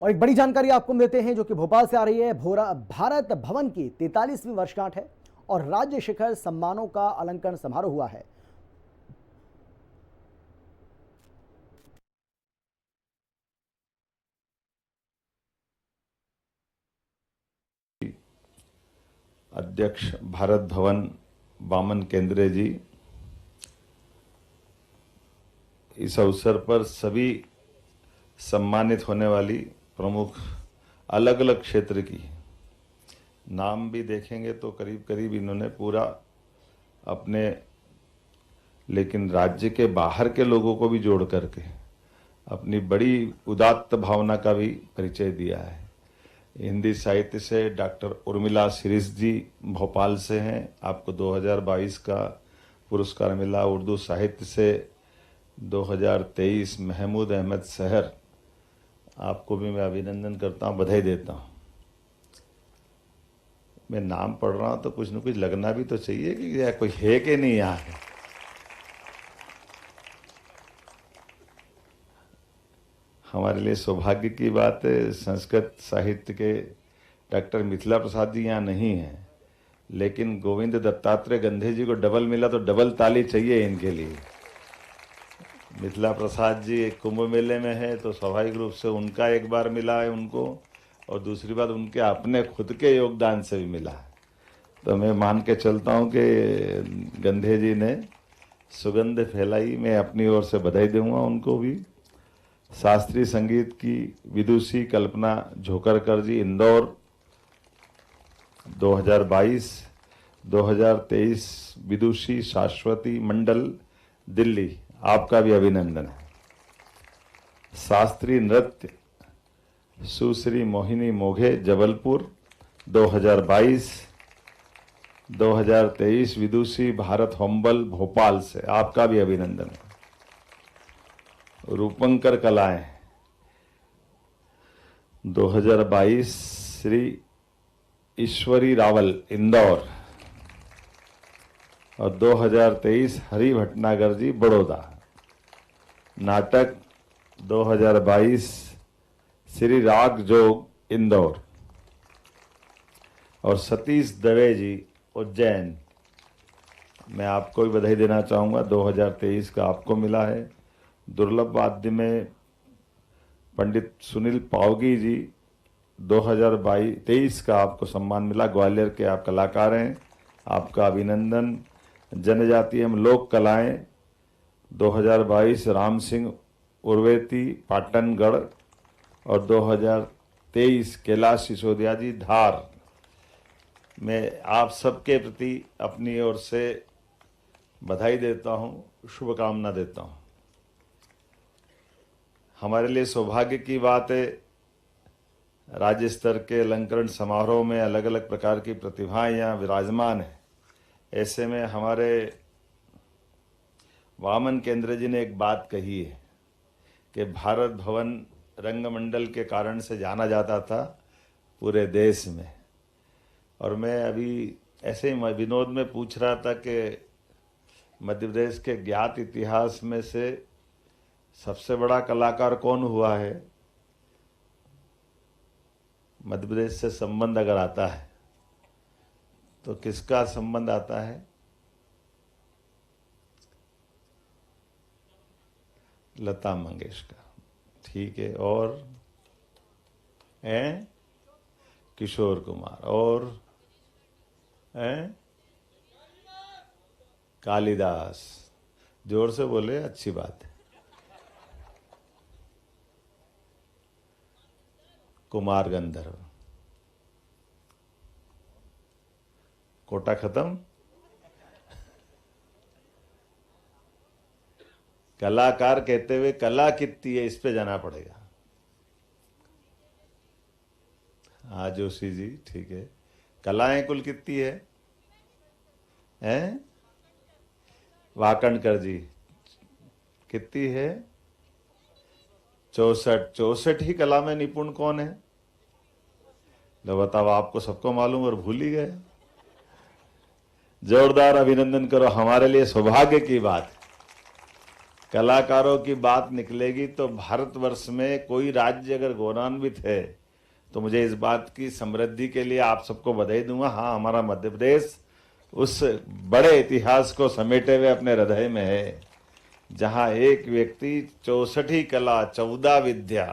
और एक बड़ी जानकारी आपको देते हैं जो कि भोपाल से आ रही है। भारत भवन की 43वीं वर्षगांठ है और राज्य शिखर सम्मानों का अलंकरण समारोह हुआ है। अध्यक्ष भारत भवन वामन केंद्रे जी, इस अवसर पर सभी सम्मानित होने वाली प्रमुख अलग अलग क्षेत्र की नाम भी देखेंगे तो करीब करीब इन्होंने पूरा अपने, लेकिन राज्य के बाहर के लोगों को भी जोड़ करके अपनी बड़ी उदात्त भावना का भी परिचय दिया है। हिंदी साहित्य से डॉक्टर उर्मिला शिरीष जी भोपाल से हैं, आपको 2022 का पुरस्कार मिला। उर्दू साहित्य से 2023 महमूद अहमद सहर, आपको भी मैं अभिनंदन करता हूं, बधाई देता हूं। मैं नाम पढ़ रहा हूं तो कुछ न कुछ लगना भी तो चाहिए कि कोई है कि नहीं यहाँ है। हमारे लिए सौभाग्य की बात है, संस्कृत साहित्य के डॉक्टर मिथिला प्रसाद जी यहाँ नहीं हैं, लेकिन गोविंद दत्तात्रेय गंधे जी को डबल मिला तो डबल ताली चाहिए इनके लिए। मिथिला प्रसाद जी एक कुंभ मेले में है तो स्वाभाविक रूप से उनका एक बार मिला है उनको, और दूसरी बात उनके अपने खुद के योगदान से भी मिला है। तो मैं मान के चलता हूँ कि गंधे जी ने सुगंध फैलाई, मैं अपनी ओर से बधाई दूंगा उनको भी। शास्त्रीय संगीत की विदुषी कल्पना झोकरकर जी इंदौर 2022, 2023 विदुषी शाश्वती मंडल दिल्ली, आपका भी अभिनंदन है। शास्त्रीय नृत्य सुश्री मोहिनी मोघे जबलपुर 2022, 2023 विदुषी भारत होम्बल भोपाल से, आपका भी अभिनंदन है। रूपंकर कलाएं 2022 श्री ईश्वरी रावल इंदौर, और 2023 हरि भटनागर जी बड़ौदा। नाटक 2022 श्री राग जोग इंदौर, और सतीश दवे जी उज्जैन। मैं आपको भी बधाई देना चाहूँगा, 2023 का आपको मिला है। दुर्लभ वाद्य में पंडित सुनील पावगी जी 2023 का आपको सम्मान मिला, ग्वालियर के आप कलाकार हैं, आपका अभिनंदन। जनजातीय एवं लोक कलाएं 2022 राम सिंह उर्वेती पाटनगढ़, और 2023 कैलाश सिसोदिया जी धार। मैं आप सबके प्रति अपनी ओर से बधाई देता हूँ, शुभकामना देता हूँ। हमारे लिए सौभाग्य की बात है, राज्य स्तर के अलंकरण समारोह में अलग अलग प्रकार की प्रतिभाएं यहाँ विराजमान हैं। ऐसे में हमारे वामन केंद्र जी ने एक बात कही है कि भारत भवन रंगमंडल के कारण से जाना जाता था पूरे देश में, और मैं अभी ऐसे ही विनोद में पूछ रहा था कि मध्य प्रदेश के ज्ञात इतिहास में से सबसे बड़ा कलाकार कौन हुआ है। मध्य प्रदेश से संबंध अगर आता है तो किसका संबंध आता है? लता मंगेशकर, ठीक है। और किशोर कुमार, और कालिदास। जोर से बोले, अच्छी बात है। कुमार गंधर्व। कोटा खत्म। कलाकार कहते हुए कला कितनी है, इस पे जाना पड़ेगा। हाँ जोशी जी, ठीक है। कलाएं कुल कितनी है? वाकणकर जी कितनी है? 64 ही कला में निपुण कौन है? लो बताओ, आपको सबको मालूम और भूल ही गए। जोरदार अभिनंदन करो, हमारे लिए सौभाग्य की बात है। कलाकारों की बात निकलेगी तो भारतवर्ष में कोई राज्य अगर गौरवान्वित है तो मुझे इस बात की समृद्धि के लिए आप सबको बधाई दूंगा। हाँ, हमारा मध्य प्रदेश उस बड़े इतिहास को समेटे हुए अपने हृदय में है, जहां एक व्यक्ति 64 कला 14 विद्या